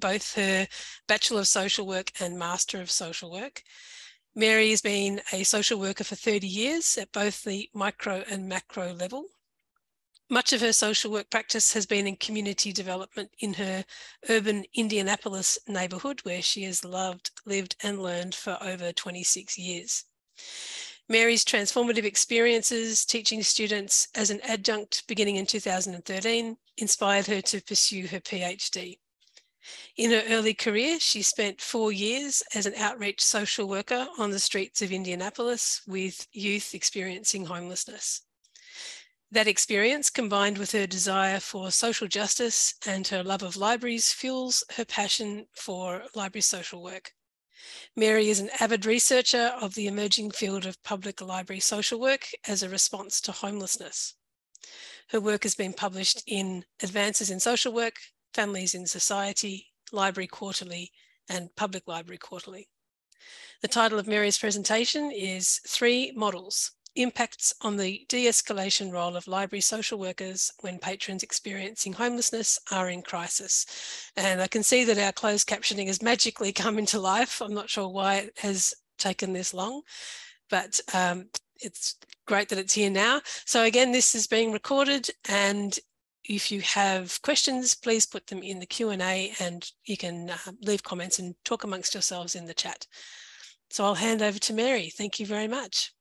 both her Bachelor of Social Work and Master of Social Work. Mary has been a social worker for 30 years at both the micro and macro level. Much of her social work practice has been in community development in her urban Indianapolis neighbourhood, where she has loved, lived and learned for over 26 years. Mary's transformative experiences teaching students as an adjunct beginning in 2013 inspired her to pursue her PhD. In her early career, she spent 4 years as an outreach social worker on the streets of Indianapolis with youth experiencing homelessness. That experience, combined with her desire for social justice and her love of libraries, fuels her passion for library social work. Mary is an avid researcher of the emerging field of public library social work as a response to homelessness. Her work has been published in Advances in Social Work, Families in Society, Library Quarterly, and Public Library Quarterly. The title of Mary's presentation is 3 Models: Impacts on the De-escalation Role of Library Social Workers when Patrons Experiencing Homelessness are in Crisis. And I can see that our closed captioning has magically come into life. I'm not sure why it has taken this long, but it's great that it's here now. So again, this is being recorded, and if you have questions, please put them in the Q&A, and you can leave comments and talk amongst yourselves in the chat. So I'll hand over to Mary. Thank you very much.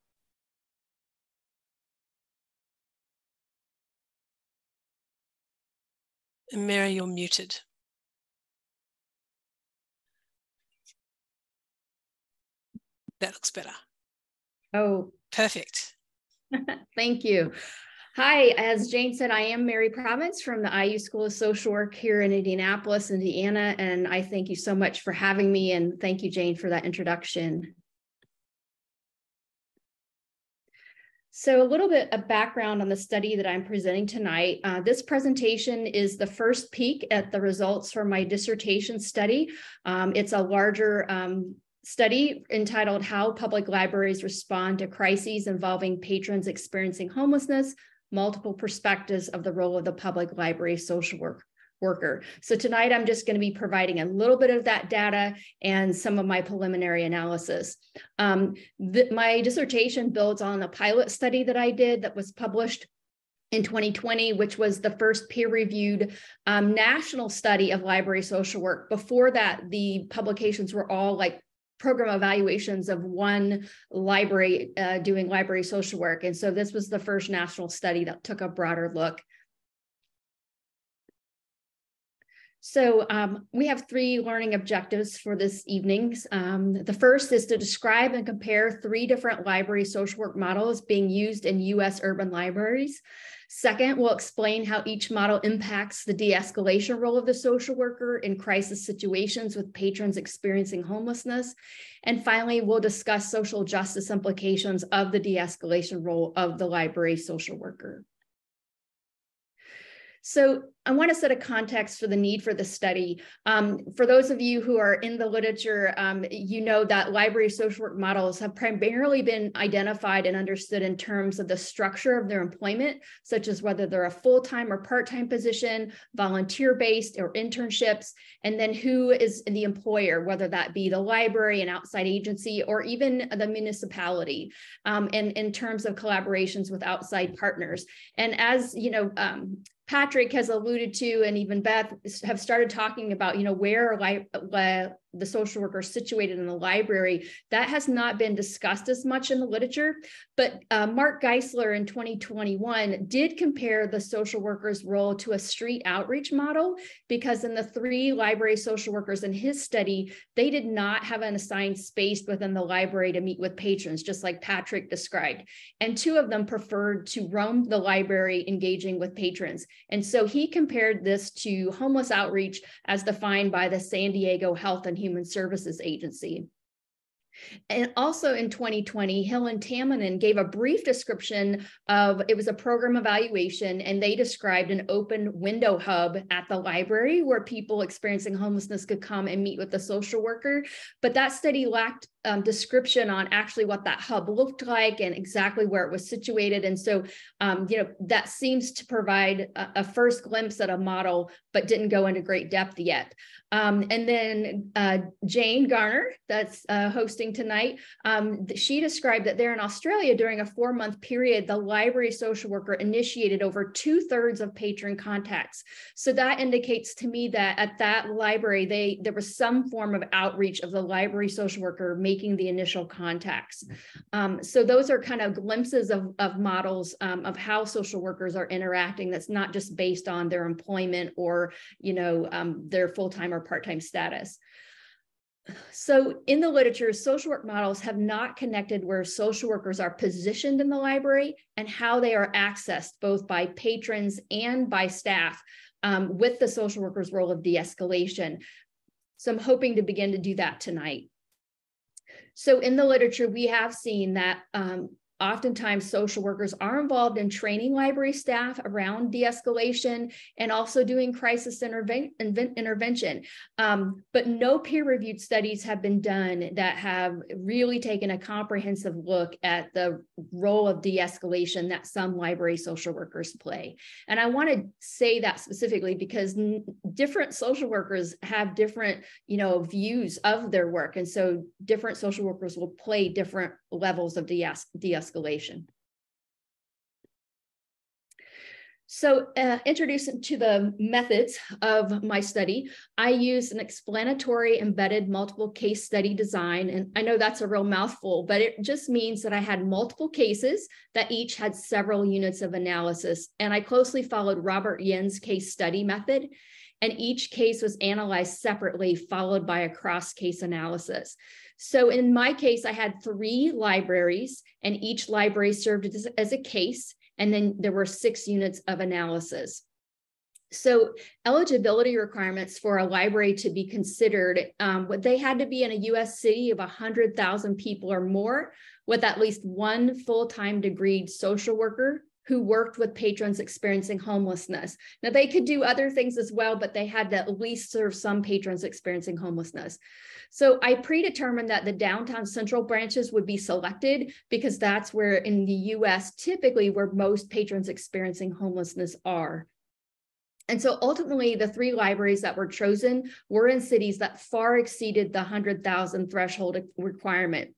And Mary, you're muted. That looks better. Oh, perfect. Thank you. Hi, as Jane said, I am Mary Provence from the IU School of Social Work here in Indianapolis, Indiana, and I thank you so much for having me, and thank you, Jane, for that introduction. So a little bit of background on the study that I'm presenting tonight. This presentation is the first peek at the results from my dissertation study. It's a larger study entitled How Public Libraries Respond to Crises Involving Patrons Experiencing Homelessness, Multiple Perspectives of the Role of the Public Library Social Worker. So tonight I'm just going to be providing a little bit of that data and some of my preliminary analysis. My dissertation builds on a pilot study that I did that was published in 2020, which was the first peer-reviewed national study of library social work. Before that, the publications were all like program evaluations of one library doing library social work. And so this was the first national study that took a broader look. So we have 3 learning objectives for this evening. The first is to describe and compare 3 different library social work models being used in U.S. urban libraries. Second, we'll explain how each model impacts the de-escalation role of the social worker in crisis situations with patrons experiencing homelessness. And finally, we'll discuss social justice implications of the de-escalation role of the library social worker. So I want to set a context for the need for the study. For those of you who are in the literature, you know that library social work models have primarily been identified and understood in terms of the structure of their employment, such as whether they're a full-time or part-time position, volunteer-based or internships, and then who is the employer, whether that be the library, an outside agency, or even the municipality, and in terms of collaborations with outside partners. And as you know, Patrick has alluded to, and even Beth have started talking about, where the social worker is situated in the library. That has not been discussed as much in the literature, but Mark Geisler in 2021 did compare the social worker's role to a street outreach model, because in the 3 library social workers in his study, they did not have an assigned space within the library to meet with patrons, just like Patrick described. And 2 of them preferred to roam the library engaging with patrons. And so he compared this to homeless outreach as defined by the San Diego Health and Human Services Agency. And also in 2020, Hill and Tamminen gave a brief description of, it was a program evaluation, and they described an open window hub at the library where people experiencing homelessness could come and meet with the social worker. But that study lacked description on actually what that hub looked like and exactly where it was situated. And so, that seems to provide a first glimpse at a model, but didn't go into great depth yet. And then Jane Garner, that's hosting tonight, she described that there in Australia during a 4-month period, the library social worker initiated over 2/3 of patron contacts. So that indicates to me that at that library, there was some form of outreach of the library social worker making the initial contacts. So those are kind of glimpses of models of how social workers are interacting. That's not just based on their employment or, their full-time or part-time status. So in the literature, social work models have not connected where social workers are positioned in the library and how they are accessed both by patrons and by staff with the social worker's role of de-escalation. So I'm hoping to begin to do that tonight. So in the literature, we have seen that oftentimes social workers are involved in training library staff around de-escalation and also doing crisis intervention. But no peer-reviewed studies have been done that have really taken a comprehensive look at the role of de-escalation that some library social workers play. And I want to say that specifically because different social workers have different, views of their work. And so different social workers will play different levels of de-escalation. So introducing to the methods of my study, I used an explanatory embedded multiple case study design. And I know that's a real mouthful, but it just means that I had multiple cases that each had several units of analysis. And I closely followed Robert Yen's case study method. And each case was analyzed separately, followed by a cross-case analysis. So in my case, I had 3 libraries, and each library served as a case, and then there were 6 units of analysis. So eligibility requirements for a library to be considered, they had to be in a US city of 100,000 people or more, with at least 1 full-time degreed social worker who worked with patrons experiencing homelessness. Now, they could do other things as well, but they had to at least serve some patrons experiencing homelessness. So I predetermined that the downtown central branches would be selected because that's where in the US, typically where most patrons experiencing homelessness are. And so ultimately, the 3 libraries that were chosen were in cities that far exceeded the 100,000 threshold requirement.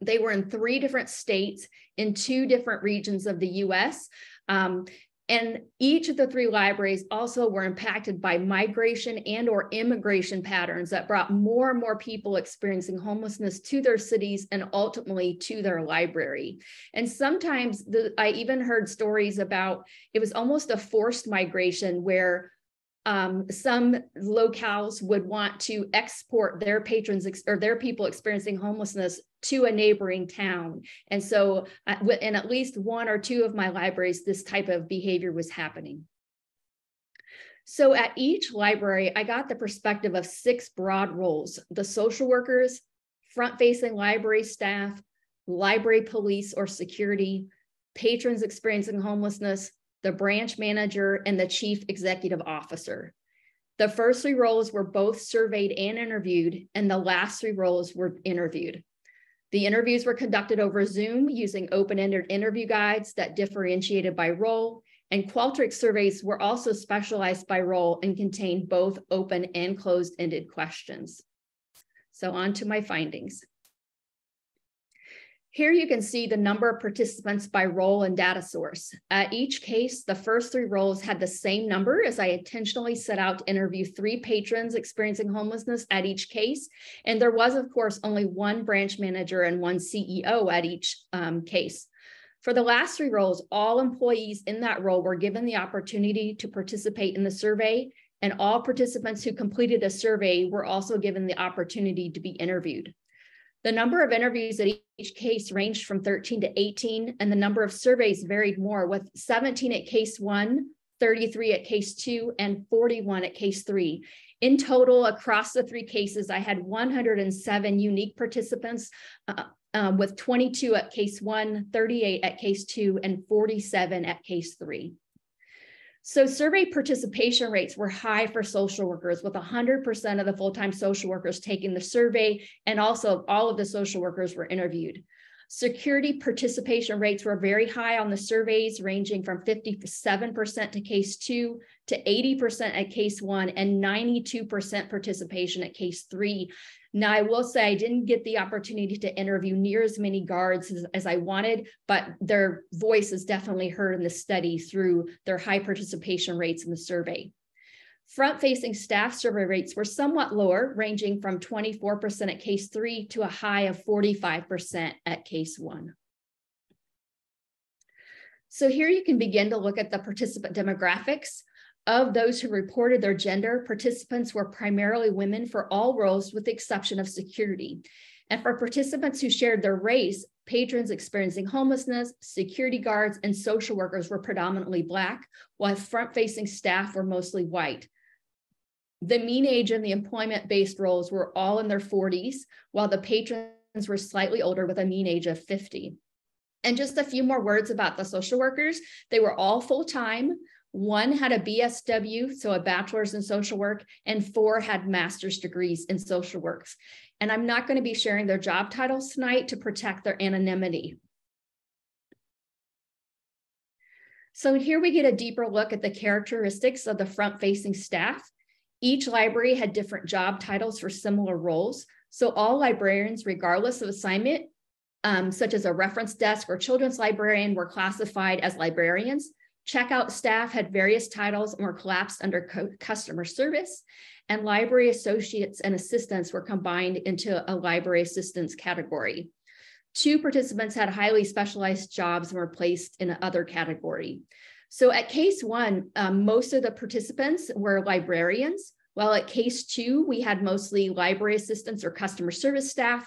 They were in 3 different states in 2 different regions of the US. And each of the 3 libraries also were impacted by migration and or immigration patterns that brought more and more people experiencing homelessness to their cities and ultimately to their library. And sometimes I even heard stories about it was almost a forced migration where some locales would want to export their patrons or their people experiencing homelessness to a neighboring town. And so in at least 1 or 2 of my libraries, this type of behavior was happening. So at each library, I got the perspective of 6 broad roles: the social workers, front-facing library staff, library police or security, patrons experiencing homelessness, the branch manager, and the chief executive officer. The first 3 roles were both surveyed and interviewed, and the last 3 roles were interviewed. The interviews were conducted over Zoom using open-ended interview guides that differentiated by role, and Qualtrics surveys were also specialized by role and contained both open and closed-ended questions. So on to my findings. Here you can see the number of participants by role and data source. At each case, the first 3 roles had the same number, as I intentionally set out to interview 3 patrons experiencing homelessness at each case. And there was, of course, only 1 branch manager and 1 CEO at each case. For the last 3 roles, all employees in that role were given the opportunity to participate in the survey, and all participants who completed a survey were also given the opportunity to be interviewed. The number of interviews at each case ranged from 13 to 18, and the number of surveys varied more, with 17 at case 1, 33 at case 2, and 41 at case 3. In total, across the 3 cases, I had 107 unique participants, with 22 at case 1, 38 at case 2, and 47 at case 3. So survey participation rates were high for social workers, with 100% of the full-time social workers taking the survey, and also all of the social workers were interviewed. Security participation rates were very high on the surveys, ranging from 57% to case 2 to 80% at case 1 and 92% participation at case 3. Now, I will say I didn't get the opportunity to interview near as many guards as I wanted, but their voice is definitely heard in the study through their high participation rates in the survey. Front-facing staff survey rates were somewhat lower, ranging from 24% at case 3 to a high of 45% at case 1. So here you can begin to look at the participant demographics. Of those who reported their gender, participants were primarily women for all roles with the exception of security. And for participants who shared their race, patrons experiencing homelessness, security guards, and social workers were predominantly Black, while front-facing staff were mostly white. The mean age in the employment-based roles were all in their 40s, while the patrons were slightly older with a mean age of 50. And just a few more words about the social workers. They were all full-time. 1 had a BSW, so a bachelor's in social work, and 4 had master's degrees in social works. And I'm not going to be sharing their job titles tonight to protect their anonymity. So here we get a deeper look at the characteristics of the front-facing staff. Each library had different job titles for similar roles. So all librarians, regardless of assignment, such as a reference desk or children's librarian, were classified as librarians. Checkout staff had various titles and were collapsed under customer service. And library associates and assistants were combined into a library assistants category. 2 participants had highly specialized jobs and were placed in another category. So at case 1, most of the participants were librarians, while at case 2, we had mostly library assistants or customer service staff.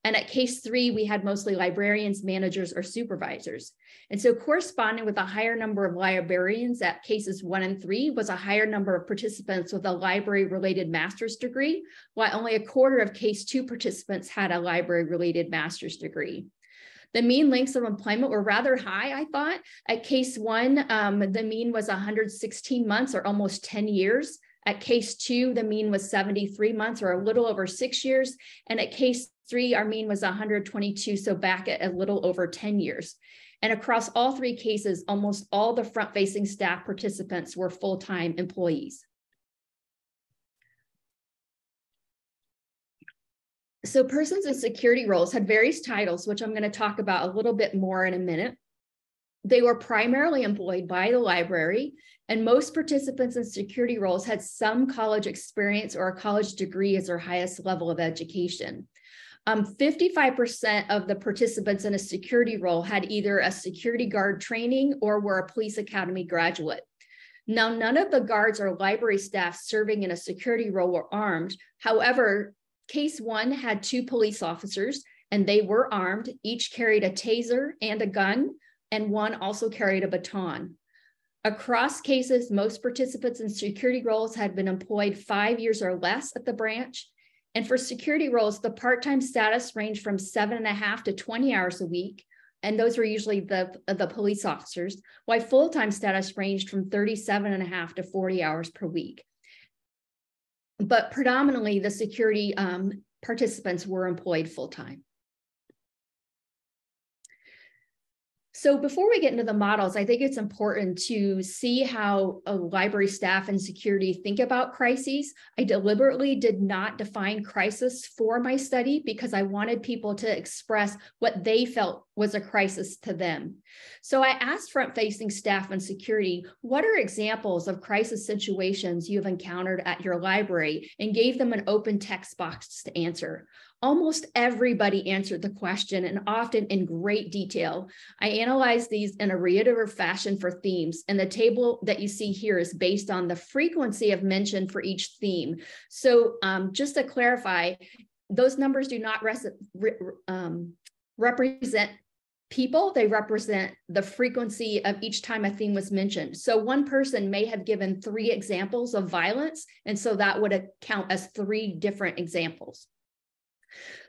And at case 3, we had mostly librarians, managers, or supervisors. And so corresponding with a higher number of librarians at cases 1 and 3 was a higher number of participants with a library-related master's degree, while only a quarter of case 2 participants had a library-related master's degree. The mean lengths of employment were rather high, I thought. At case 1, the mean was 116 months or almost 10 years. At case 2, the mean was 73 months or a little over 6 years. And at case 3, our mean was 122, so back at a little over 10 years. And across all 3 cases, almost all the front-facing staff participants were full-time employees. So persons in security roles had various titles, which I'm going to talk about a little bit more in a minute. They were primarily employed by the library, and most participants in security roles had some college experience or a college degree as their highest level of education. 55% of the participants in a security role had either a security guard training or were a police academy graduate. Now, none of the guards or library staff serving in a security role were armed. However, case 1 had 2 police officers, and they were armed. Each carried a taser and a gun, and 1 also carried a baton. Across cases, most participants in security roles had been employed 5 years or less at the branch. And for security roles, the part-time status ranged from 7.5 to 20 hours a week, and those were usually the police officers, while full-time status ranged from 37.5 to 40 hours per week. But predominantly, the security participants were employed full-time. So before we get into the models, I think it's important to see how a library staff and security think about crises. I deliberately did not define crisis for my study because I wanted people to express what they felt was a crisis to them. So I asked front-facing staff and security, what are examples of crisis situations you've encountered at your library, and gave them an open text box to answer. Almost everybody answered the question, and often in great detail. I analyzed these in a reiterative fashion for themes, and the table that you see here is based on the frequency of mention for each theme. So just to clarify, those numbers do not represent people, they represent the frequency of each time a theme was mentioned. So one person may have given 3 examples of violence, and so that would count as 3 different examples.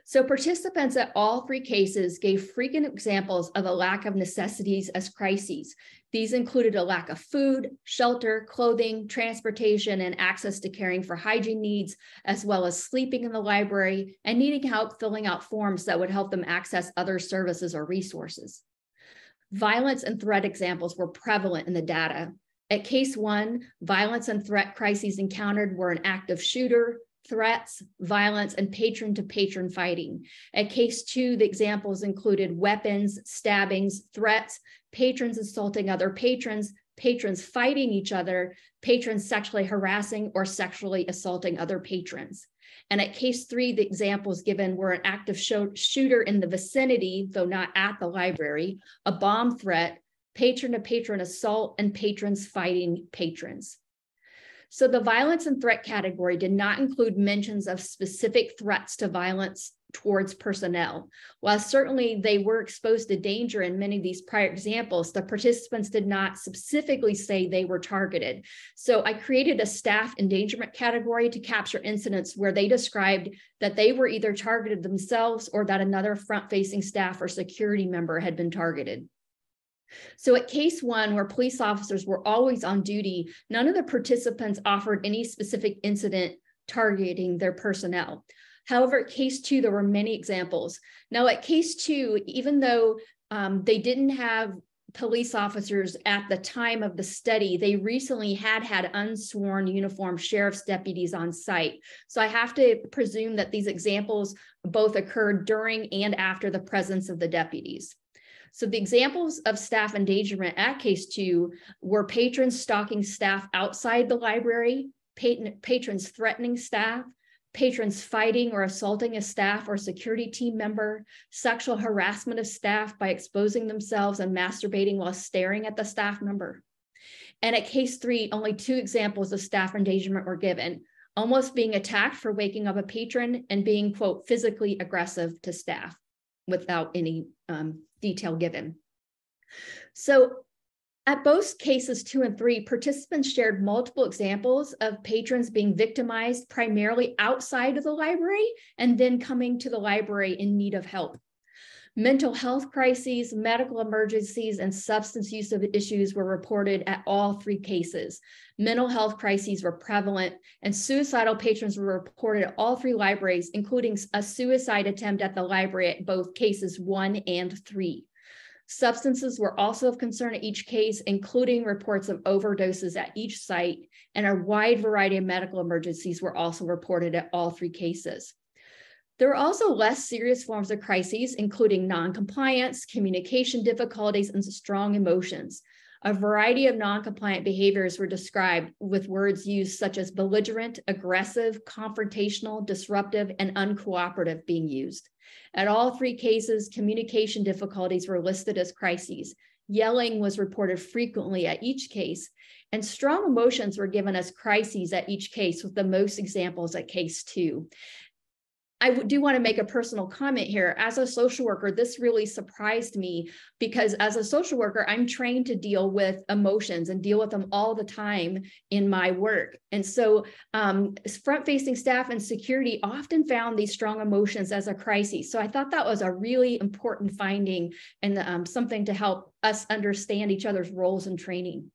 So participants at all three cases gave frequent examples of a lack of necessities as crises. These included a lack of food, shelter, clothing, transportation, and access to caring for hygiene needs, as well as sleeping in the library and needing help filling out forms that would help them access other services or resources. Violence and threat examples were prevalent in the data. At case 1, violence and threat crises encountered were an active shooter, threats, violence, and patron-to-patron fighting. At case 2, the examples included weapons, stabbings, threats, patrons assaulting other patrons, patrons fighting each other, patrons sexually harassing or sexually assaulting other patrons. And at case 3, the examples given were an active shooter in the vicinity, though not at the library, a bomb threat, patron-to-patron assault, and patrons fighting patrons. So the violence and threat category did not include mentions of specific threats to violence towards personnel. While certainly they were exposed to danger in many of these prior examples, the participants did not specifically say they were targeted. So I created a staff endangerment category to capture incidents where they described that they were either targeted themselves or that another front-facing staff or security member had been targeted. So at case 1, where police officers were always on duty, none of the participants offered any specific incident targeting their personnel. However, at case 2, there were many examples. Now at case 2, even though they didn't have police officers at the time of the study, they recently had unsworn uniformed sheriff's deputies on site. So I have to presume that these examples both occurred during and after the presence of the deputies. So the examples of staff endangerment at case 2 were patrons stalking staff outside the library, patrons threatening staff, patrons fighting or assaulting a staff or security team member, sexual harassment of staff by exposing themselves and masturbating while staring at the staff member. And at case 3, only 2 examples of staff endangerment were given, almost being attacked for waking up a patron and being, quote, physically aggressive to staff without any detail given. So at both cases 2 and 3, participants shared multiple examples of patrons being victimized primarily outside of the library and then coming to the library in need of help. Mental health crises, medical emergencies, and substance use issues were reported at all 3 cases. Mental health crises were prevalent, and suicidal patrons were reported at all 3 libraries, including a suicide attempt at the library at both cases 1 and 3. Substances were also of concern at each case, including reports of overdoses at each site, and a wide variety of medical emergencies were also reported at all 3 cases. There were also less serious forms of crises, including noncompliance, communication difficulties, and strong emotions. A variety of noncompliant behaviors were described with words used such as belligerent, aggressive, confrontational, disruptive, and uncooperative being used. At all 3 cases, communication difficulties were listed as crises. Yelling was reported frequently at each case, and strong emotions were given as crises at each case, with the most examples at case 2. I do want to make a personal comment here. As a social worker, this really surprised me because as a social worker, I'm trained to deal with emotions and deal with them all the time in my work. And so front-facing staff and security often found these strong emotions as a crisis. So I thought that was a really important finding and something to help us understand each other's roles in training.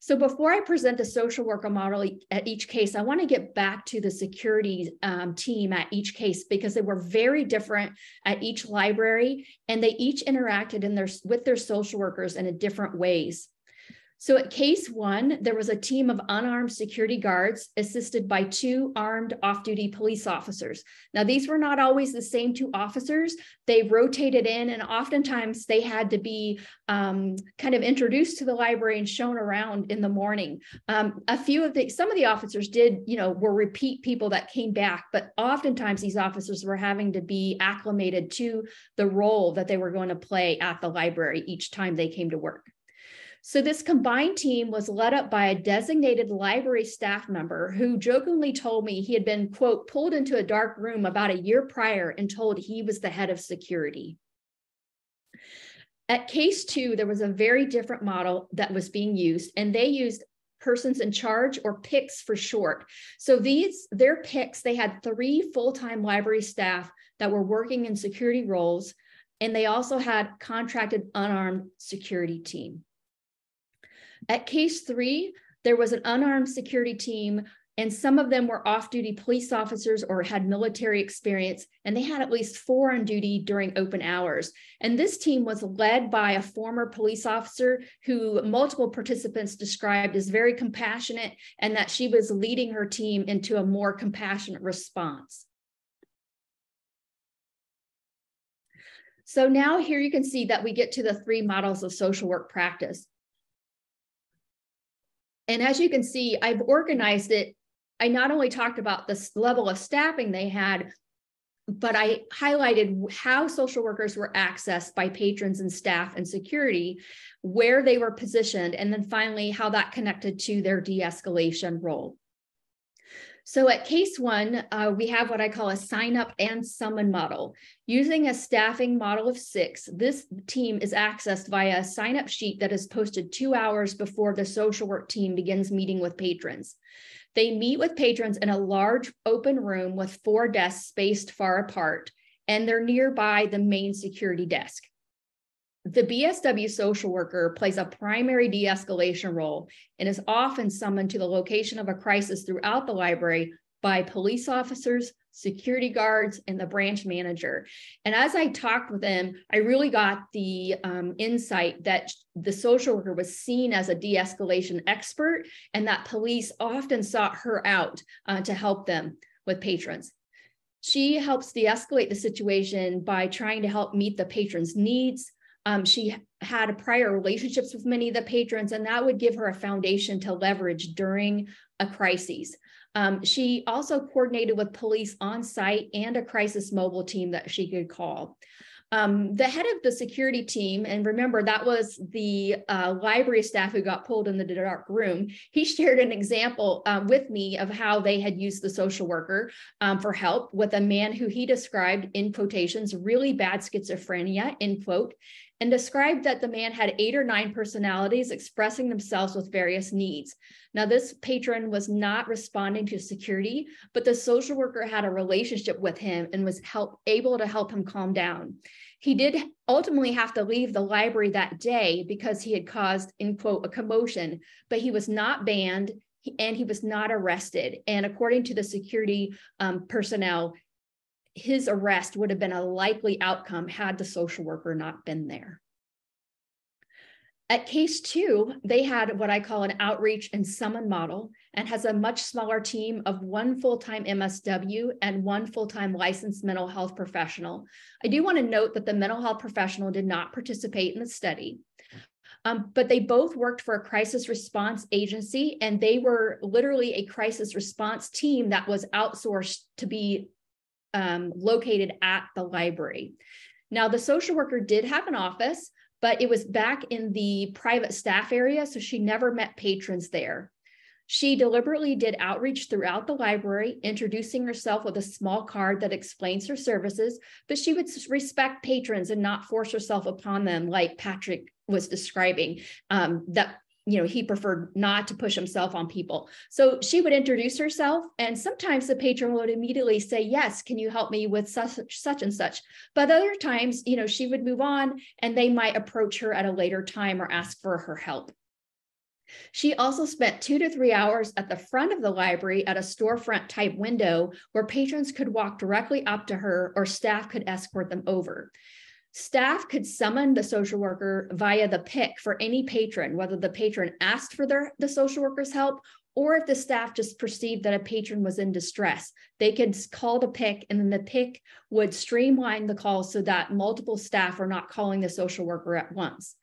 So before I present the social worker model at each case, I want to get back to the security team at each case because they were very different at each library and they each interacted with their social workers in different ways. So at case 1, there was a team of unarmed security guards assisted by 2 armed off-duty police officers. Now, these were not always the same 2 officers. They rotated in, and oftentimes they had to be kind of introduced to the library and shown around in the morning. Some of the officers were repeat people that came back, but oftentimes these officers were having to be acclimated to the role that they were going to play at the library each time they came to work. So this combined team was led up by a designated library staff member who jokingly told me he had been, quote, pulled into a dark room about a year prior and told he was the head of security. At case 2, there was a very different model that was being used, and they used persons in charge, or PICs for short. So their PICs, they had 3 full-time library staff that were working in security roles, and they also had contracted unarmed security team. At case 3, there was an unarmed security team, and some of them were off-duty police officers or had military experience, and they had at least 4 on duty during open hours. And this team was led by a former police officer who multiple participants described as very compassionate, and that she was leading her team into a more compassionate response. So now here you can see that we get to the 3 models of social work practice. And as you can see, I've organized it. I not only talked about the level of staffing they had, but I highlighted how social workers were accessed by patrons and staff and security, where they were positioned, and then finally how that connected to their de-escalation role. So at case 1, we have what I call a sign up and summon model. Using a staffing model of 6, this team is accessed via a sign up sheet that is posted 2 hours before the social work team begins meeting with patrons. They meet with patrons in a large open room with 4 desks spaced far apart, and they're nearby the main security desk. The BSW social worker plays a primary de-escalation role and is often summoned to the location of a crisis throughout the library by police officers, security guards, and the branch manager. And as I talked with them, I really got the insight that the social worker was seen as a de-escalation expert, and that police often sought her out to help them with patrons. She helps de-escalate the situation by trying to help meet the patrons' needs. She had prior relationships with many of the patrons, and that would give her a foundation to leverage during a crisis. She also coordinated with police on site and a crisis mobile team that she could call. The head of the security team, and remember that was the library staff who got pulled in the dark room, he shared an example with me of how they had used the social worker for help with a man who he described, in quotations, really bad schizophrenia, end quote, and described that the man had 8 or 9 personalities expressing themselves with various needs. Now, this patron was not responding to security, but the social worker had a relationship with him and was able to help him calm down. He did ultimately have to leave the library that day because he had caused, in quote, a commotion, but he was not banned and he was not arrested. And according to the security personnel, his arrest would have been a likely outcome had the social worker not been there. At case 2, they had what I call an outreach and summon model, and has a much smaller team of 1 full-time MSW and 1 full-time licensed mental health professional. I do want to note that the mental health professional did not participate in the study, but they both worked for a crisis response agency, and they were literally a crisis response team that was outsourced to be located at the library. Now, the social worker did have an office, but it was back in the private staff area, so she never met patrons there. She deliberately did outreach throughout the library, introducing herself with a small card that explains her services, but she would respect patrons and not force herself upon them like Patrick was describing, that he preferred not to push himself on people. So she would introduce herself, and sometimes the patron would immediately say, yes, can you help me with such and such? But other times, she would move on and they might approach her at a later time or ask for her help. She also spent 2 to 3 hours at the front of the library at a storefront type window where patrons could walk directly up to her or staff could escort them over. Staff could summon the social worker via the PIC for any patron, whether the patron asked for the social worker's help or if the staff just perceived that a patron was in distress. They could call the PIC, and then the PIC would streamline the call so that multiple staff are not calling the social worker at once.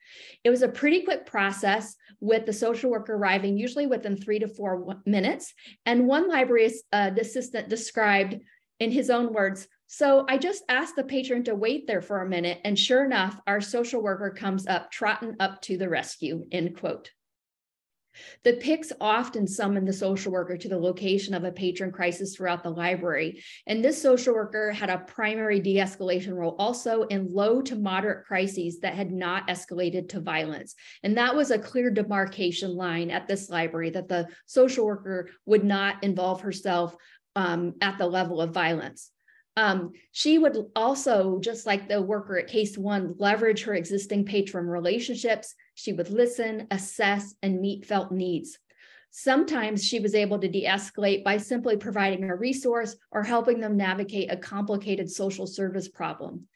It was a pretty quick process, with the social worker arriving usually within 3 to 4 minutes. And one library assistant described in his own words, "So I just asked the patron to wait there for a minute, and sure enough, our social worker comes up trotting up to the rescue," end quote. The PICs often summon the social worker to the location of a patron crisis throughout the library. And this social worker had a primary de-escalation role also in low to moderate crises that had not escalated to violence. And that was a clear demarcation line at this library, that the social worker would not involve herself at the level of violence. She would also, just like the worker at case 1, leverage her existing patron relationships. She would listen, assess, and meet felt needs. Sometimes she was able to de-escalate by simply providing a resource or helping them navigate a complicated social service problem.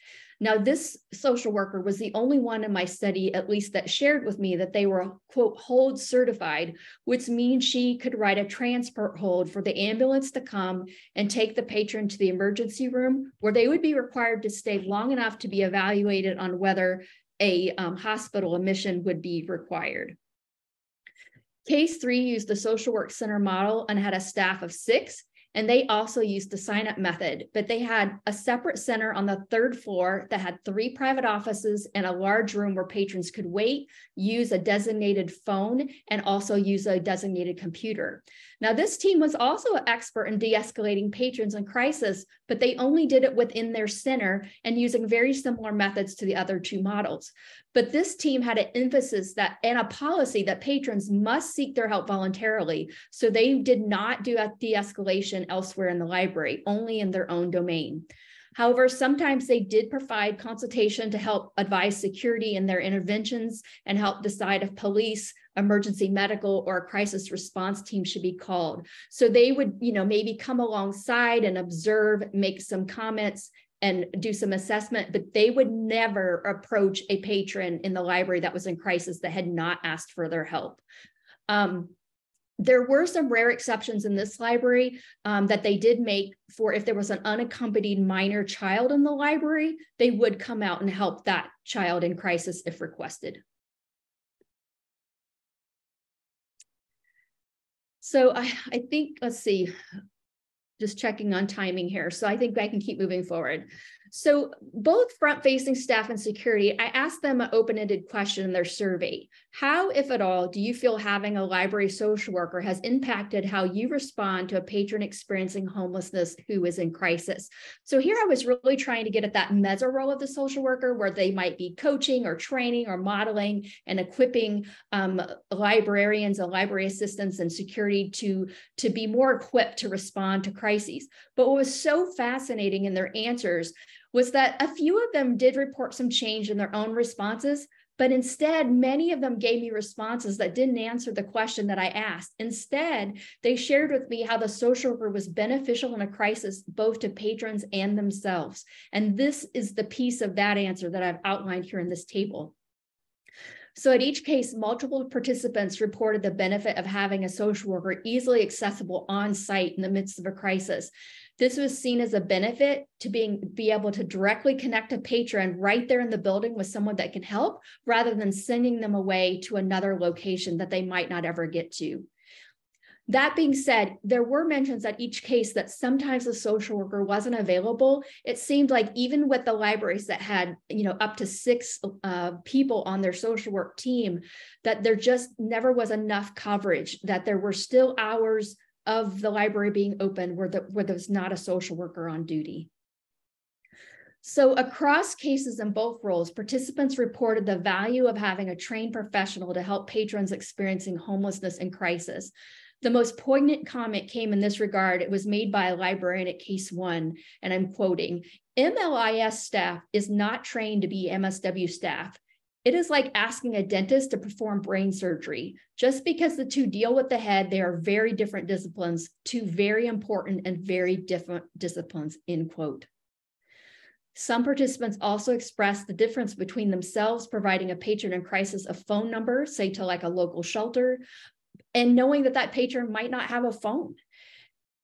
Now, this social worker was the only one in my study, at least, that shared with me that they were, quote, hold certified, which means she could write a transport hold for the ambulance to come and take the patron to the emergency room, where they would be required to stay long enough to be evaluated on whether a hospital admission would be required. Case 3 used the social work center model and had a staff of 6. And they also used the sign-up method, but they had a separate center on the 3rd floor that had 3 private offices and a large room where patrons could wait, use a designated phone, and also use a designated computer. Now, this team was also an expert in de-escalating patrons in crisis, but they only did it within their center and using very similar methods to the other 2 models. But this team had an emphasis that and a policy that patrons must seek their help voluntarily. So they did not do a de-escalation elsewhere in the library, only in their own domain. However, sometimes they did provide consultation to help advise security in their interventions and help decide if police, emergency medical, or a crisis response team should be called. So they would, maybe come alongside and observe, make some comments, and do some assessment, but they would never approach a patron in the library that was in crisis that had not asked for their help. There were some rare exceptions in this library that they did make for if there was an unaccompanied minor child in the library, they would come out and help that child in crisis if requested. So I think, let's see, just checking on timing here. So I think I can keep moving forward. So both front-facing staff and security, I asked them an open-ended question in their survey. How, if at all, do you feel having a library social worker has impacted how you respond to a patron experiencing homelessness who is in crisis? So here I was really trying to get at that meso role of the social worker, where they might be coaching or training or modeling and equipping librarians and library assistants and security to be more equipped to respond to crises. But what was so fascinating in their answers was that a few of them did report some change in their own responses, but instead, many of them gave me responses that didn't answer the question that I asked. Instead, they shared with me how the social worker was beneficial in a crisis, both to patrons and themselves. And this is the piece of that answer that I've outlined here in this table. So at each case, multiple participants reported the benefit of having a social worker easily accessible on site in the midst of a crisis. This was seen as a benefit to be able to directly connect a patron right there in the building with someone that can help, rather than sending them away to another location that they might not ever get to. That being said, there were mentions at each case that sometimes the social worker wasn't available. It seemed like even with the libraries that had, up to 6 people on their social work team, that there just never was enough coverage, that there were still hours of the library being open where there's not a social worker on duty. So across cases in both roles, participants reported the value of having a trained professional to help patrons experiencing homelessness and crisis. The most poignant comment came in this regard. It was made by a librarian at case 1, and I'm quoting, "MLIS staff is not trained to be MSW staff. It is like asking a dentist to perform brain surgery. Just because the 2 deal with the head, they are very different disciplines, 2 very important and very different disciplines," end quote. Some participants also expressed the difference between themselves providing a patron in crisis a phone number, say to like a local shelter, and knowing that that patron might not have a phone.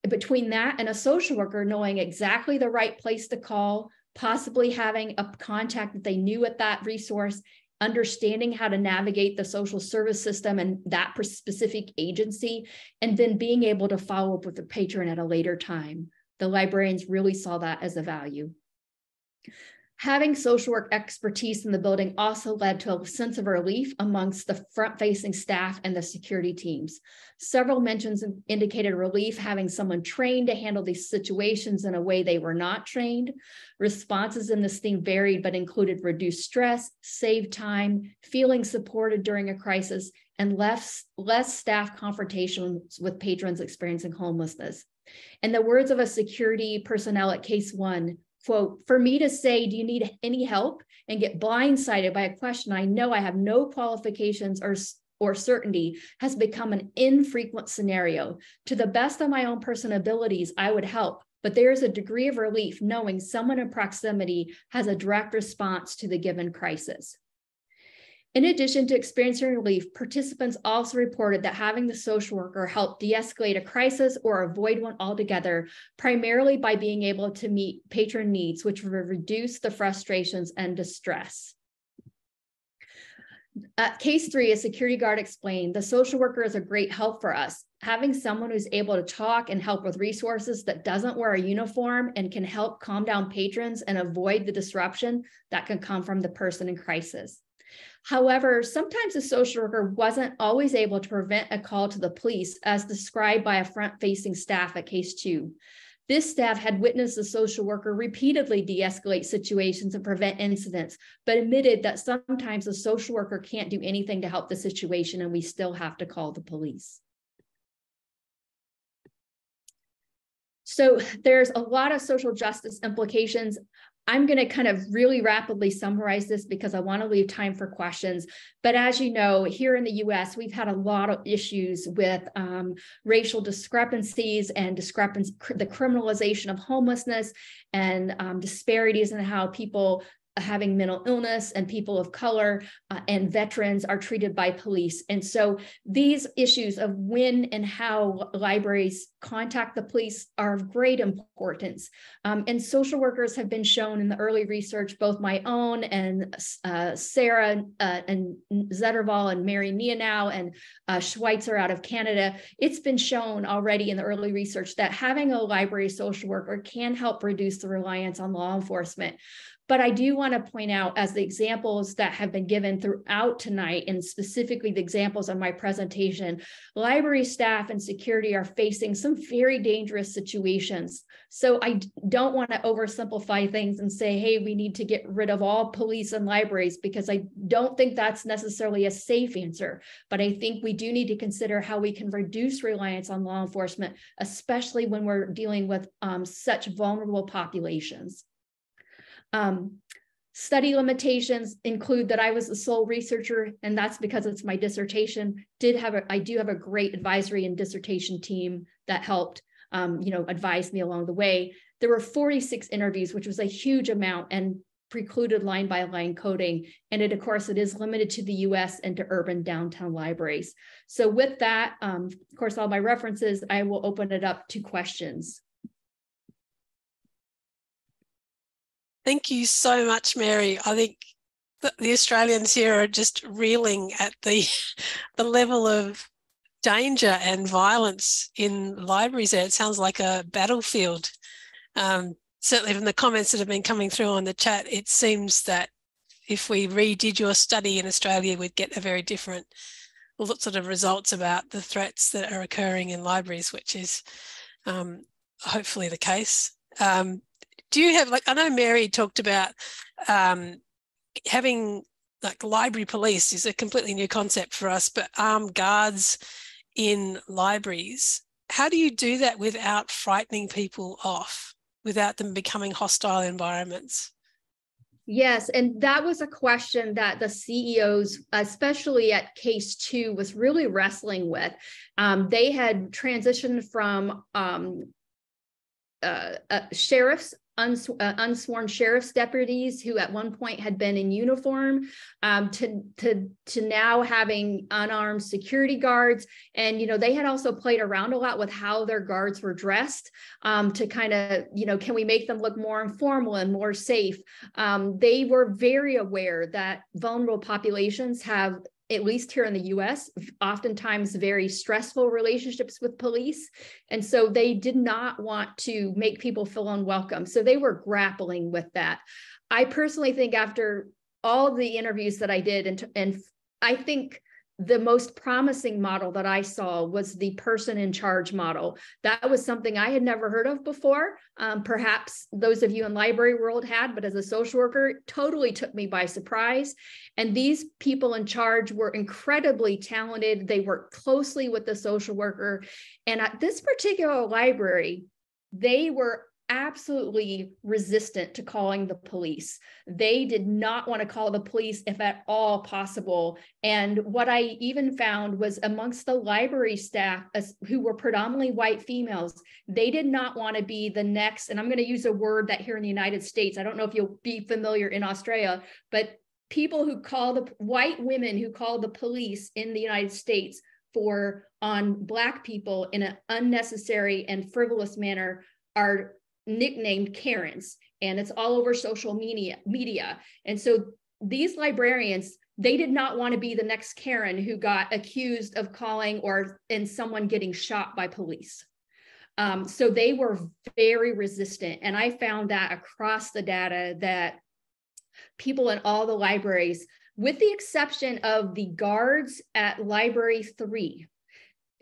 Between that and a social worker knowing exactly the right place to call, possibly having a contact that they knew at that resource, understanding how to navigate the social service system and that specific agency, and then being able to follow up with the patron at a later time. The librarians really saw that as a value. Having social work expertise in the building also led to a sense of relief amongst the front-facing staff and the security teams. Several mentions indicated relief having someone trained to handle these situations in a way they were not trained. Responses in this theme varied, but included reduced stress, saved time, feeling supported during a crisis, and less staff confrontations with patrons experiencing homelessness. In the words of a security personnel at Case 1, quote, "For me to say, do you need any help?" and get blindsided by a question I know I have no qualifications or certainty has become an infrequent scenario. To the best of my own personal abilities, I would help, but there is a degree of relief knowing someone in proximity has a direct response to the given crisis. In addition to experiencing relief, participants also reported that having the social worker help de-escalate a crisis or avoid one altogether, primarily by being able to meet patron needs, which would reduce the frustrations and distress. At Case 3, a security guard explained, "The social worker is a great help for us. Having someone who's able to talk and help with resources that doesn't wear a uniform and can help calm down patrons and avoid the disruption that can come from the person in crisis." However, sometimes the social worker wasn't always able to prevent a call to the police, as described by a front-facing staff at Case 2. This staff had witnessed the social worker repeatedly de-escalate situations and prevent incidents, but admitted that sometimes the social worker can't do anything to help the situation and we still have to call the police. So there's a lot of social justice implications. I'm going to kind of really rapidly summarize this because I want to leave time for questions. But as you know, here in the US, we've had a lot of issues with racial discrepancies and the criminalization of homelessness and disparities in how people having mental illness and people of color and veterans are treated by police. And so these issues of when and how libraries contact the police are of great importance. And social workers have been shown in the early research, both my own and Sarah and Zetterval and Mary Neanow and Schweitzer out of Canada, it's been shown already in the early research that having a library social worker can help reduce the reliance on law enforcement. But I do want to point out, as the examples that have been given throughout tonight, and specifically the examples on my presentation, library staff and security are facing some very dangerous situations. So I don't want to oversimplify things and say, hey, we need to get rid of all police and libraries, because I don't think that's necessarily a safe answer. But I think we do need to consider how we can reduce reliance on law enforcement, especially when we're dealing with such vulnerable populations. Study limitations include that I was the sole researcher, and that's because it's my dissertation. I do have a great advisory and dissertation team that helped, advise me along the way. There were 46 interviews, which was a huge amount and precluded line by line coding. And of course, it is limited to the US and to urban downtown libraries. So with that, of course, all my references, I will open it up to questions. Thank you so much, Mary. I think the Australians here are just reeling at the level of danger and violence in libraries there. It sounds like a battlefield. Certainly from the comments that have been coming through on the chat, it seems that if we redid your study in Australia, we'd get a very different sort of results about the threats that are occurring in libraries, which is hopefully the case. Do you have, I know Mary talked about having library police is a completely new concept for us, but armed guards in libraries. How do you do that without frightening people off, without them becoming hostile environments? Yes, and that was a question that the CEOs, especially at Case 2, was really wrestling with. They had transitioned from sheriffs, unsworn sheriff's deputies who at one point had been in uniform to now having unarmed security guards. And, they had also played around a lot with how their guards were dressed to kind of, can we make them look more informal and more safe? They were very aware that vulnerable populations have at least here in the US, oftentimes very stressful relationships with police. And so they did not want to make people feel unwelcome. So they were grappling with that. I personally think after all the interviews that I did, and I think the most promising model that I saw was the person in charge model. That was something I had never heard of before. Perhaps those of you in library world had, but as a social worker, it totally took me by surprise. And these people in charge were incredibly talented. They worked closely with the social worker. And at this particular library, they were absolutely resistant to calling the police. They did not want to call the police if at all possible. And what I even found was amongst the library staff, who were predominantly white females, they did not want to be the next, and I'm going to use a word that here in the United States, I don't know if you'll be familiar in Australia, but people who call the white women who call the police in the United States on Black people in an unnecessary and frivolous manner are nicknamed Karens, and it's all over social media. And so these librarians, they did not want to be the next Karen who got accused of calling and someone getting shot by police. So they were very resistant. And I found that across the data that people in all the libraries, with the exception of the guards at Library 3,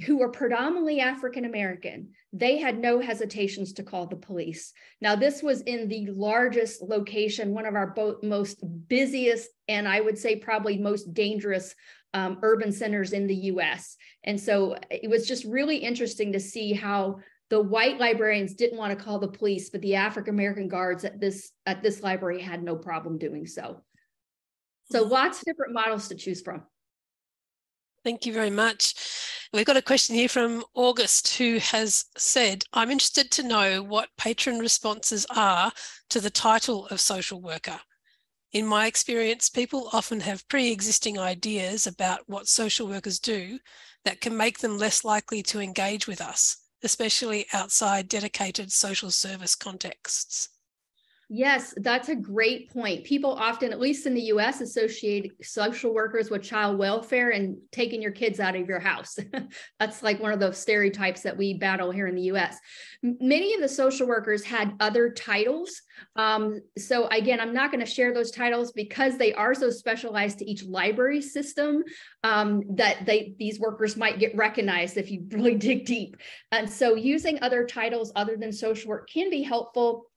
who were predominantly African-American, they had no hesitations to call the police. Now, this was in the largest location, one of our most busiest, and I would say probably most dangerous urban centers in the US. And so it was just really interesting to see how the white librarians didn't want to call the police, but the African-American guards at this library had no problem doing so. So lots of different models to choose from. Thank you very much. We've got a question here from August, who has said, I'm interested to know what patron responses are to the title of social worker. In my experience, people often have pre-existing ideas about what social workers do that can make them less likely to engage with us, especially outside dedicated social service contexts. Yes, that's a great point. People often, at least in the US, associate social workers with child welfare and taking your kids out of your house. That's like one of those stereotypes that we battle here in the US. Many of the social workers had other titles. So again, I'm not going to share those titles because they are so specialized to each library system that these workers might get recognized if you really dig deep. And so using other titles other than social work can be helpful.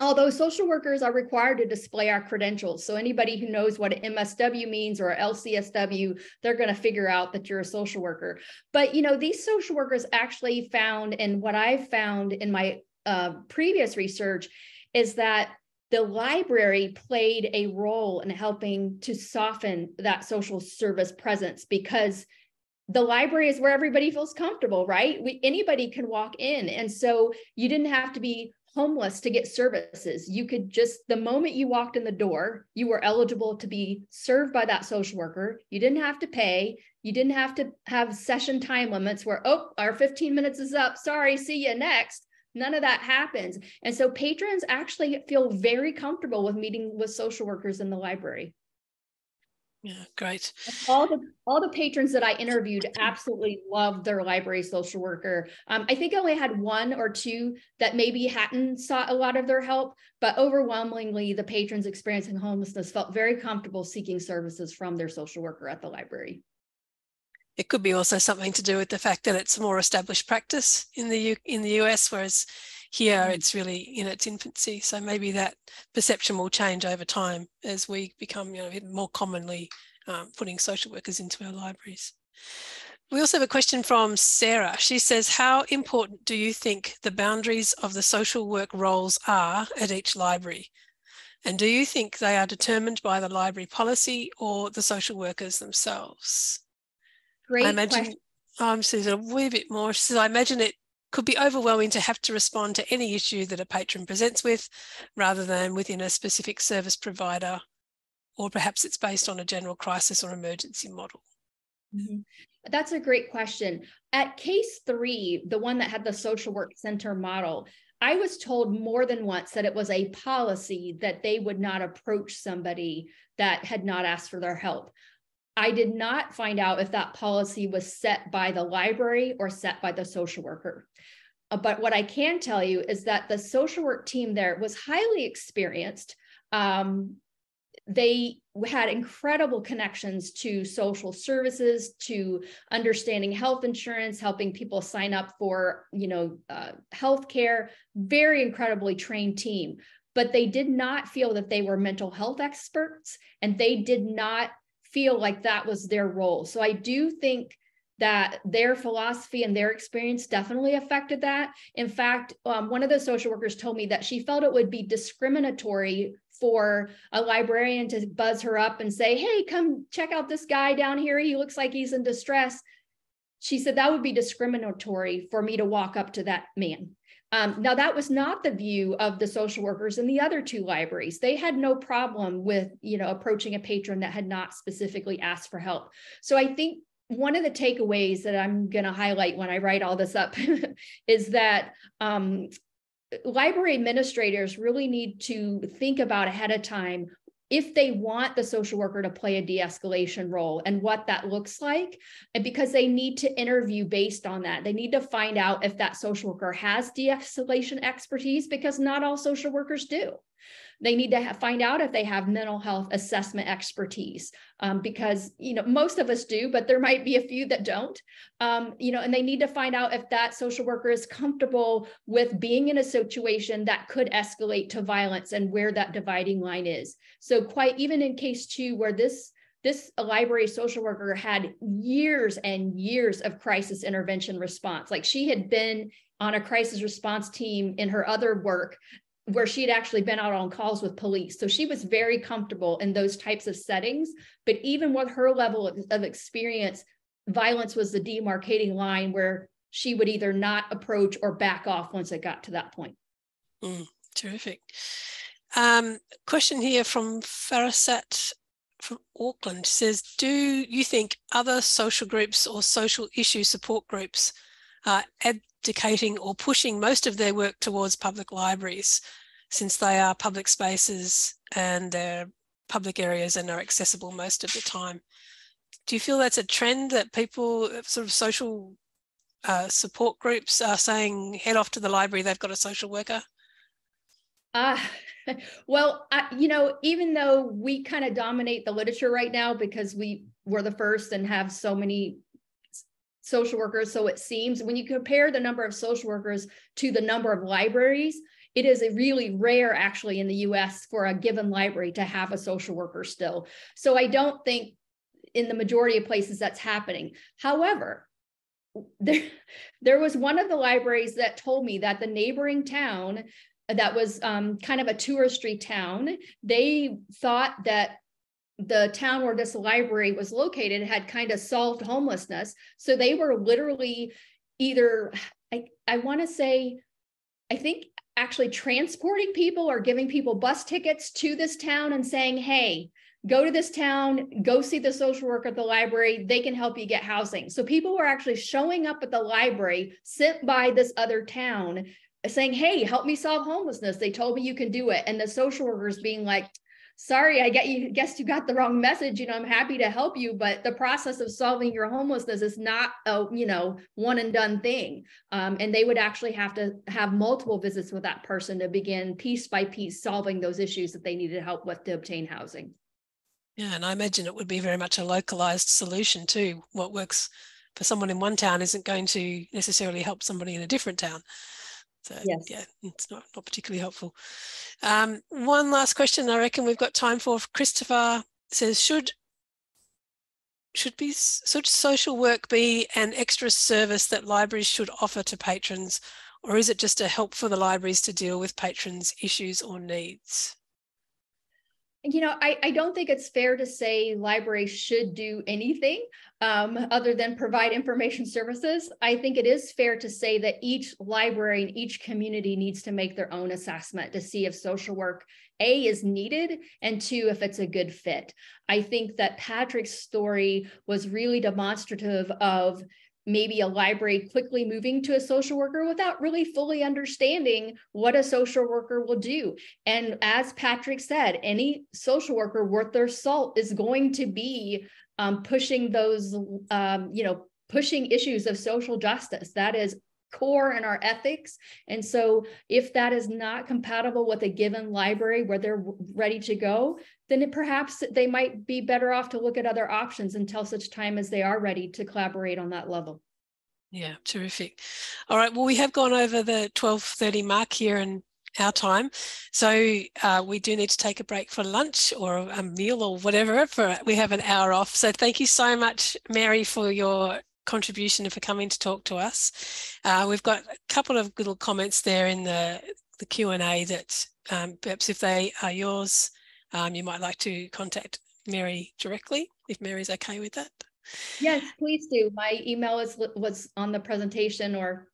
Although social workers are required to display our credentials. So anybody who knows what an MSW means or LCSW, they're going to figure out that you're a social worker. But, you know, these social workers actually found, and what I've found in my previous research is that the library played a role in helping to soften that social service presence, because the library is where everybody feels comfortable, right? Anybody can walk in. And so you didn't have to be homeless to get services. You could just, the moment you walked in the door, you were eligible to be served by that social worker. You didn't have to pay. You didn't have to have session time limits where, oh, our 15 minutes is up. Sorry, see you next. None of that happens. And so patrons actually feel very comfortable with meeting with social workers in the library. Yeah, great. All the patrons that I interviewed absolutely loved their library social worker. I think I only had one or two that maybe hadn't sought a lot of their help, but overwhelmingly the patrons experiencing homelessness felt very comfortable seeking services from their social worker at the library. It could be also something to do with the fact that it's a more established practice in the US, whereas here it's really in its infancy. So maybe that perception will change over time as we become, more commonly putting social workers into our libraries. We also have a question from Sarah. She says, how important do you think the boundaries of the social work roles are at each library? And do you think they are determined by the library policy or the social workers themselves? Great I imagine, says a wee bit more. She says, I imagine it could be overwhelming to have to respond to any issue that a patron presents with, rather than within a specific service provider, or perhaps it's based on a general crisis or emergency model. Mm-hmm. That's a great question. At case 3, the one that had the social work center model, I was told more than once that it was a policy that they would not approach somebody that had not asked for their help. I did not find out if that policy was set by the library or set by the social worker. But what I can tell you is that the social work team there was highly experienced. They had incredible connections to social services, to understanding health insurance, helping people sign up for, healthcare, very incredibly trained team. But they did not feel that they were mental health experts, and they did not feel like that was their role. So I do think that their philosophy and their experience definitely affected that. In fact, one of the social workers told me that she felt it would be discriminatory for a librarian to buzz her up and say, hey, come check out this guy down here. He looks like he's in distress. She said that would be discriminatory for me to walk up to that man. Now, that was not the view of the social workers in the other two libraries. They had no problem with, approaching a patron that had not specifically asked for help. So I think one of the takeaways that I'm going to highlight when I write all this up is that library administrators really need to think about ahead of time if they want the social worker to play a de-escalation role and what that looks like, and because they need to interview based on that. They need to find out if that social worker has de-escalation expertise, because not all social workers do. They need to find out if they have mental health assessment expertise, because, most of us do, but there might be a few that don't, and they need to find out if that social worker is comfortable with being in a situation that could escalate to violence and where that dividing line is. So even in case 2, where this library social worker had years and years of crisis intervention response, like she had been on a crisis response team in her other work, where she had actually been out on calls with police. So she was very comfortable in those types of settings. But even with her level of experience, violence was the demarcating line where she would either not approach or back off once it got to that point. Terrific. Question here from Farasat from Auckland says, do you think other social groups or social issue support groups are advocating or pushing most of their work towards public libraries, since they are public spaces and they're public areas and are accessible most of the time? Do you feel that's a trend, that people, sort of social support groups, are saying head off to the library, they've got a social worker? Well, even though we kind of dominate the literature right now because we were the first and have so many social workers, so it seems when you compare the number of social workers to the number of libraries, it is a really rare actually in the US for a given library to have a social worker still. So I don't think in the majority of places that's happening. However, there was one of the libraries that told me that the neighboring town that was kind of a touristy town, they thought that the town where this library was located had kind of solved homelessness. So they were literally either, I want to say, I think actually transporting people or giving people bus tickets to this town and saying, hey, go to this town, go see the social worker at the library, they can help you get housing. So people were actually showing up at the library sent by this other town saying, hey, help me solve homelessness. They told me you can do it. And the social workers being like, sorry, I guess you got the wrong message. I'm happy to help you, but the process of solving your homelessness is not a, one and done thing. And they would actually have to have multiple visits with that person to begin piece by piece solving those issues that they needed help with to obtain housing. Yeah, and I imagine it would be very much a localized solution too. What works for someone in one town isn't going to necessarily help somebody in a different town. So yes. Yeah, it's not particularly helpful. One last question I reckon we've got time for. Christopher says, should social work be an extra service that libraries should offer to patrons, or is it just a help for the libraries to deal with patrons' issues or needs? I don't think it's fair to say libraries should do anything other than provide information services. I think it is fair to say that each library and each community needs to make their own assessment to see if social work, A, is needed, and 2, if it's a good fit. I think that Patrick's story was really demonstrative of maybe a library quickly moving to a social worker without really fully understanding what a social worker will do. And as Patrick said, any social worker worth their salt is going to be pushing those, pushing issues of social justice. That is core in our ethics. And so if that is not compatible with a given library where they're ready to go, then perhaps they might be better off to look at other options until such time as they are ready to collaborate on that level. Yeah, terrific. All right, well, we have gone over the 12:30 mark here in our time. So we do need to take a break for lunch or a meal or whatever. We have an hour off. So thank you so much, Mary, for your contribution and for coming to talk to us. We've got a couple of little comments there in the Q&A that perhaps if they are yours, you might like to contact Mary directly, if Mary's okay with that. Yes, please do. My email was on the presentation, or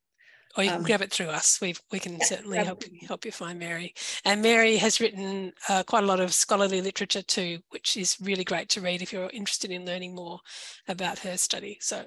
you can grab it through us. We can certainly help you find Mary. And Mary has written quite a lot of scholarly literature too, which is really great to read if you're interested in learning more about her study. So